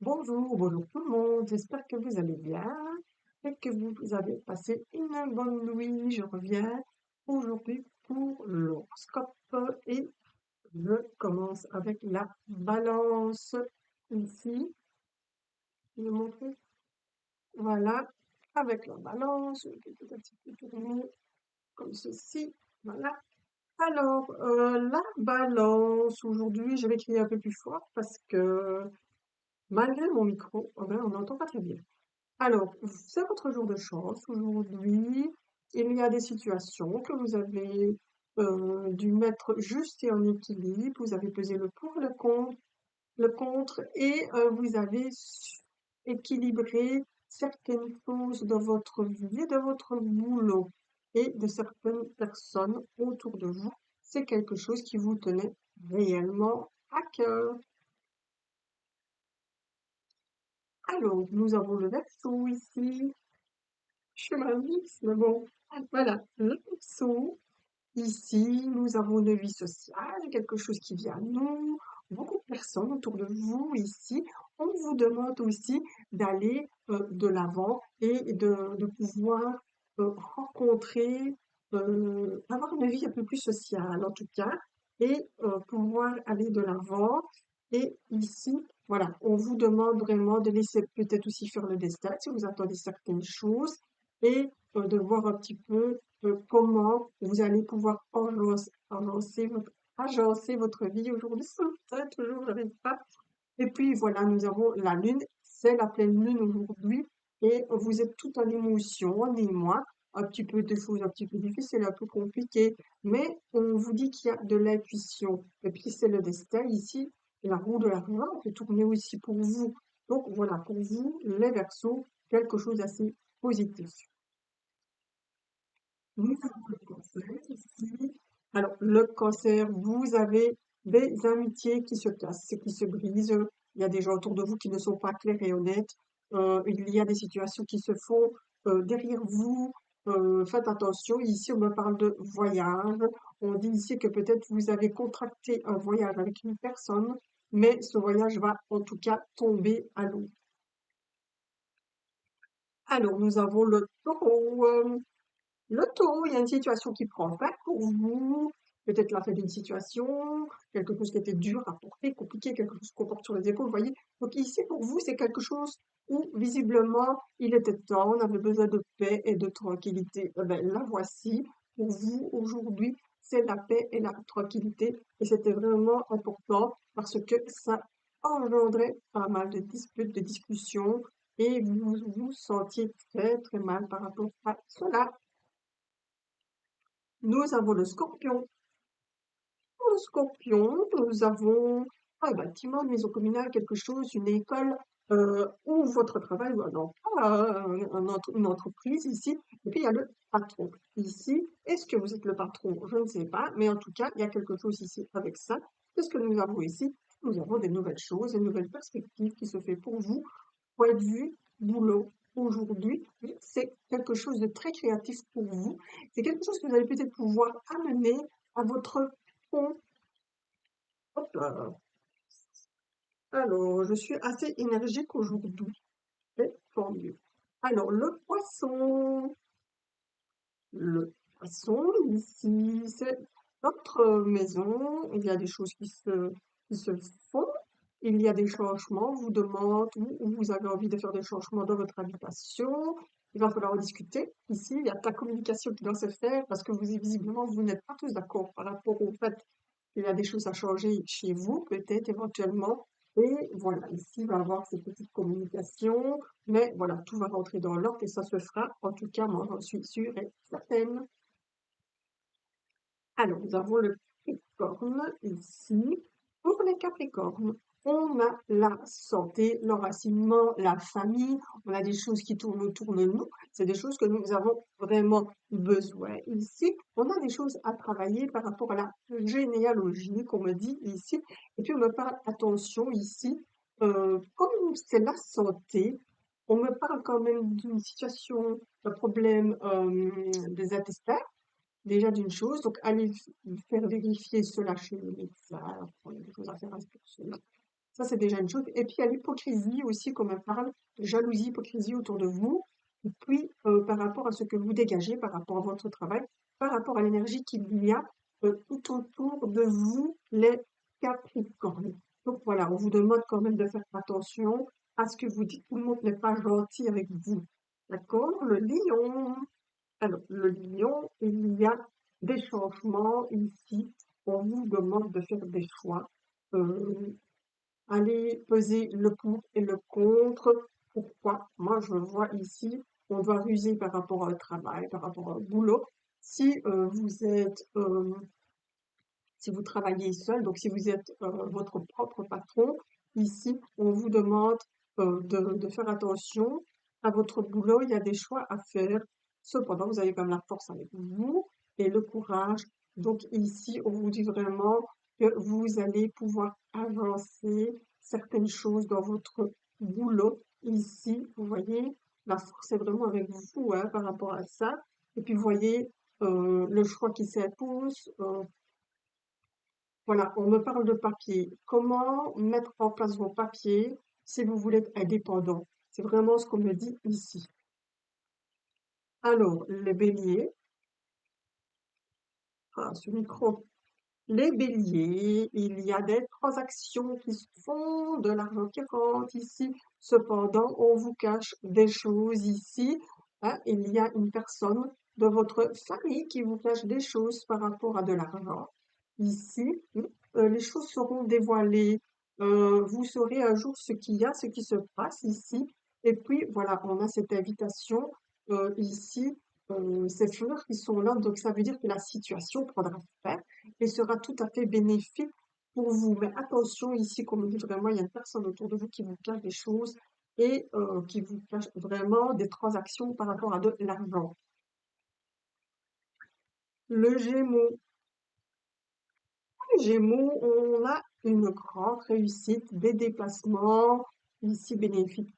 Bonjour, bonjour tout le monde, j'espère que vous allez bien et que vous avez passé une bonne nuit. Je reviens aujourd'hui pour l'horoscope et je commence avec la balance. Ici, je vais montrer, voilà, avec la balance, je vais tout un petit peu tourner comme ceci, voilà. Alors, la balance, aujourd'hui, je vais crier un peu plus fort parce que malgré mon micro, eh ben, on n'entend pas très bien. Alors, c'est votre jour de chance aujourd'hui. Il y a des situations que vous avez dû mettre juste et en équilibre. Vous avez pesé le pour, le contre et vous avez équilibré certaines choses de votre vie, de votre boulot et de certaines personnes autour de vous. C'est quelque chose qui vous tenait réellement à cœur. Alors, nous avons le verso ici. Je fais ma liste, mais bon, voilà, le Verseau. Ici, nous avons une vie sociale, quelque chose qui vient à nous, beaucoup de personnes autour de vous ici. On vous demande aussi d'aller de l'avant et de pouvoir rencontrer, avoir une vie un peu plus sociale en tout cas, et pouvoir aller de l'avant. Et ici, voilà, on vous demande vraiment de laisser peut-être aussi faire le destin si vous attendez certaines choses et de voir un petit peu comment vous allez pouvoir agencer votre vie aujourd'hui. Ça, toujours, j'arrive pas. Et puis voilà, nous avons la lune, c'est la pleine lune aujourd'hui, et vous êtes tout en émotion, en émoi, un petit peu de choses, un petit peu difficiles, un peu compliquées, mais on vous dit qu'il y a de l'intuition. Et puis c'est le destin ici, la roue de l'argent peut tourner aussi pour vous. Donc voilà, pour vous, les Verseaux, quelque chose d'assez positif. Nous avons le cancer ici. Alors, le cancer, vous avez des amitiés qui se cassent, qui se brisent. Il y a des gens autour de vous qui ne sont pas clairs et honnêtes. Il y a des situations qui se font derrière vous. Faites attention. Ici, on me parle de voyage. On dit ici que peut-être vous avez contracté un voyage avec une personne, mais ce voyage va en tout cas tomber à l'eau. Alors, nous avons le taureau. Le taureau, il y a une situation qui prend fin pour vous, peut-être la fin d'une situation, quelque chose qui était dur à porter, compliqué, quelque chose qu'on porte sur les épaules, vous voyez. Donc ici, pour vous, c'est quelque chose où, visiblement, il était temps, on avait besoin de paix et de tranquillité. Eh ben, la voici, pour vous, aujourd'hui, c'est la paix et la tranquillité. Et c'était vraiment important parce que ça engendrait pas mal de disputes, de discussions, et vous vous sentiez très, très mal par rapport à cela. Nous avons le scorpion. Pour le scorpion, nous avons un bâtiment, une maison communale, quelque chose, une école, ou votre travail, ou un emploi, une entreprise ici. Et puis il y a le patron. Ici, est-ce que vous êtes le patron? Je ne sais pas, mais en tout cas, il y a quelque chose ici avec ça. Qu'est-ce que nous avons ici? Nous avons des nouvelles choses, des nouvelles perspectives qui se fait pour vous. Point de vue, boulot, aujourd'hui, c'est quelque chose de très créatif pour vous. C'est quelque chose que vous allez peut-être pouvoir amener à votre compte. Hop là. Alors, je suis assez énergique aujourd'hui. Et tant mieux. Alors, le poisson, ici, c'est notre maison. Il y a des choses qui se font. Il y a des changements. On vous demande ou vous avez envie de faire des changements dans votre habitation. Il va falloir en discuter. Ici, il y a de la communication qui doit se faire parce que vous, visiblement, vous n'êtes pas tous d'accord par rapport au fait qu'il y a des choses à changer chez vous, peut-être éventuellement. Et voilà, ici, il va y avoir cette petite communication. Mais voilà, tout va rentrer dans l'ordre et ça se fera. En tout cas, moi, j'en suis sûre et certaine. Alors, nous avons le Capricorne ici. Pour les Capricornes, on a la santé, l'enracinement, la famille. On a des choses qui tournent autour de nous. C'est des choses que nous avons vraiment besoin ici. On a des choses à travailler par rapport à la généalogie, qu'on me dit ici. Et puis, on me parle, attention ici, comme c'est la santé, on me parle quand même d'une situation, d'un problème des intestins. Déjà d'une chose, donc allez faire vérifier cela chez le médecin, il y a des choses à faire pour cela. Ça, c'est déjà une chose. Et puis, il y a l'hypocrisie aussi, comme on parle, jalousie, hypocrisie autour de vous. Et puis, par rapport à ce que vous dégagez, par rapport à votre travail, par rapport à l'énergie qu'il y a tout autour de vous, les Capricornes. Donc voilà, on vous demande quand même de faire attention à ce que vous dites. Tout le monde n'est pas gentil avec vous. D'accord? Le lion. Alors, le lion, il y a des changements ici. On vous demande de faire des choix. Euh, Allez peser le pour et le contre. Pourquoi? Moi, je vois ici, on doit ruser par rapport au travail, par rapport au boulot. Si si vous travaillez seul, donc si vous êtes votre propre patron, ici, on vous demande de faire attention à votre boulot. Il y a des choix à faire. Cependant, vous avez quand même la force avec vous et le courage. Donc ici, on vous dit vraiment que vous allez pouvoir avancer certaines choses dans votre boulot. Ici, vous voyez, la force est vraiment avec vous hein, par rapport à ça. Et puis, vous voyez le choix qui s'impose. Voilà, on me parle de papier. Comment mettre en place vos papiers si vous voulez être indépendant? C'est vraiment ce qu'on me dit ici. Alors, les béliers, ce micro. Les béliers, il y a des transactions qui se font, de l'argent qui rentre ici. Cependant, on vous cache des choses ici. Hein, il y a une personne de votre famille qui vous cache des choses par rapport à de l'argent. Ici, les choses seront dévoilées. Vous saurez un jour ce qu'il y a, ce qui se passe ici. Et puis, voilà, on a cette invitation ici, ces fleurs qui sont là. Donc, ça veut dire que la situation prendra fin et sera tout à fait bénéfique pour vous. Mais attention ici, comme on dit vraiment, il y a une personne autour de vous qui vous cache des choses et qui vous cache vraiment des transactions par rapport à de l'argent. Le Gémeaux. Les Gémeaux, on a une grande réussite, des déplacements ici bénéfiques.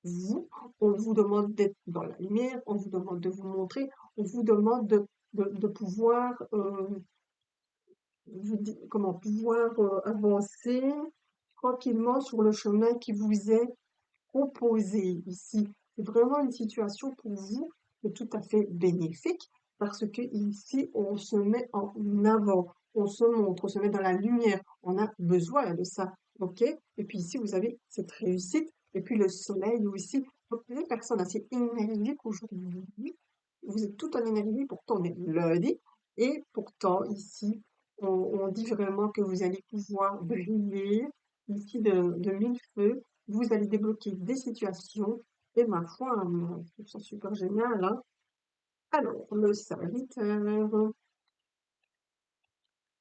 Vous, on vous demande d'être dans la lumière, on vous demande de vous montrer, on vous demande de pouvoir comment pouvoir avancer tranquillement sur le chemin qui vous est proposé ici. C'est vraiment une situation pour vous qui est tout à fait bénéfique parce que ici, on se met en avant, on se montre, on se met dans la lumière. On a besoin de ça, ok? Et puis ici, vous avez cette réussite. Et puis le soleil aussi. Donc, les personnes assez énergiques aujourd'hui, vous êtes tout en énergie, pourtant on est lundi. Et pourtant, ici, on dit vraiment que vous allez pouvoir briller ici de mille feux. Vous allez débloquer des situations. Et ma foi, je trouve ça super génial, hein. Alors, le Sagittaire.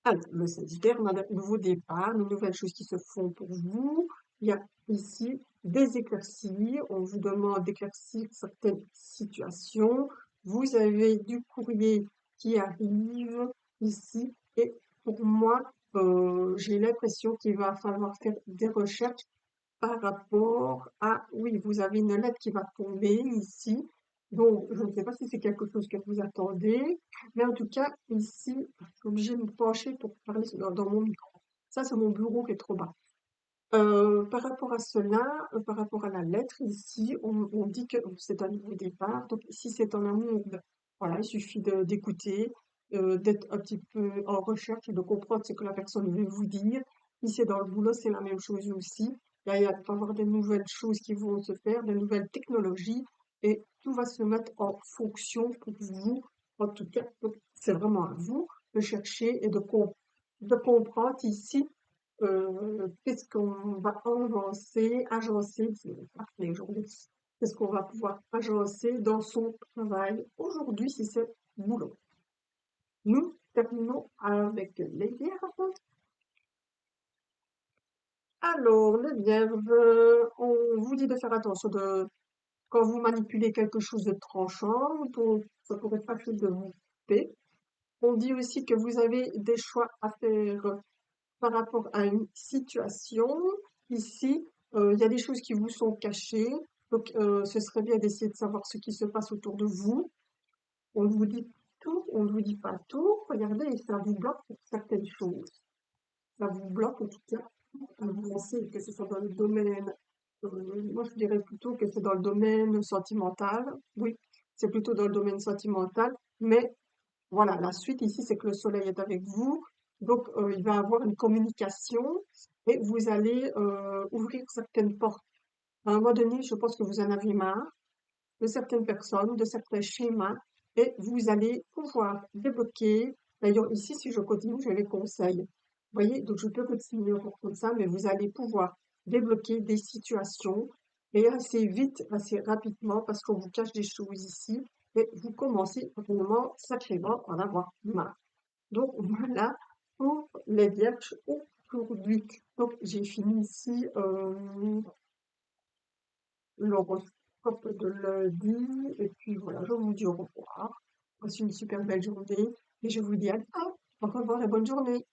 Alors, le Sagittaire, on a de nouveaux départs, de nouvelles choses qui se font pour vous. Il y a ici des éclaircies. On vous demande d'éclaircir certaines situations. Vous avez du courrier qui arrive ici. Et pour moi, j'ai l'impression qu'il va falloir faire des recherches par rapport à, oui, vous avez une lettre qui va tomber ici. Donc, je ne sais pas si c'est quelque chose que vous attendez, mais en tout cas, ici, je suis obligée de me pencher pour parler dans mon micro. Ça, c'est mon bureau qui est trop bas. Par rapport à cela, par rapport à la lettre ici, on dit que c'est un nouveau départ. Donc, si c'est en amour, ben, voilà, il suffit d'écouter, d'être un petit peu en recherche et de comprendre ce que la personne veut vous dire. Si c'est dans le boulot, c'est la même chose aussi. Il va y avoir des nouvelles choses qui vont se faire, des nouvelles technologies, et tout va se mettre en fonction pour vous. En tout cas, donc, c'est vraiment à vous de chercher et de comprendre ici qu'est-ce qu'on va agencer, c'est parfait aujourd'hui. Qu'est-ce qu'on va pouvoir agencer dans son travail aujourd'hui si c'est boulot. Nous terminons avec les vierges. Alors, les vierges, on vous dit de faire attention quand vous manipulez quelque chose de tranchant, donc ça pourrait être facile de vous couper. On dit aussi que vous avez des choix à faire par rapport à une situation. Ici, il y a des choses qui vous sont cachées, donc ce serait bien d'essayer de savoir ce qui se passe autour de vous. On vous dit tout, on ne vous dit pas tout. Regardez, ça vous bloque pour certaines choses. Ça vous bloque en tout cas pour pensez que ce soit dans le domaine, moi je dirais plutôt que c'est dans le domaine sentimental. Oui, c'est plutôt dans le domaine sentimental, mais voilà, la suite ici, c'est que le soleil est avec vous, donc il va avoir une communication et vous allez ouvrir certaines portes. À un moment donné, je pense que vous en avez marre de certaines personnes, de certains schémas, et vous allez pouvoir débloquer. D'ailleurs, ici, si je continue, je les conseille. Vous voyez, donc je peux continuer encore comme ça, mais vous allez pouvoir débloquer des situations et assez vite, assez rapidement, parce qu'on vous cache des choses ici, et vous commencez vraiment sacrément à en avoir marre. Donc voilà pour les vierges aujourd'hui. Donc j'ai fini ici l'horoscope de lundi. Et puis voilà, je vous dis au revoir. Passez une super belle journée et je vous dis à au revoir et bonne journée.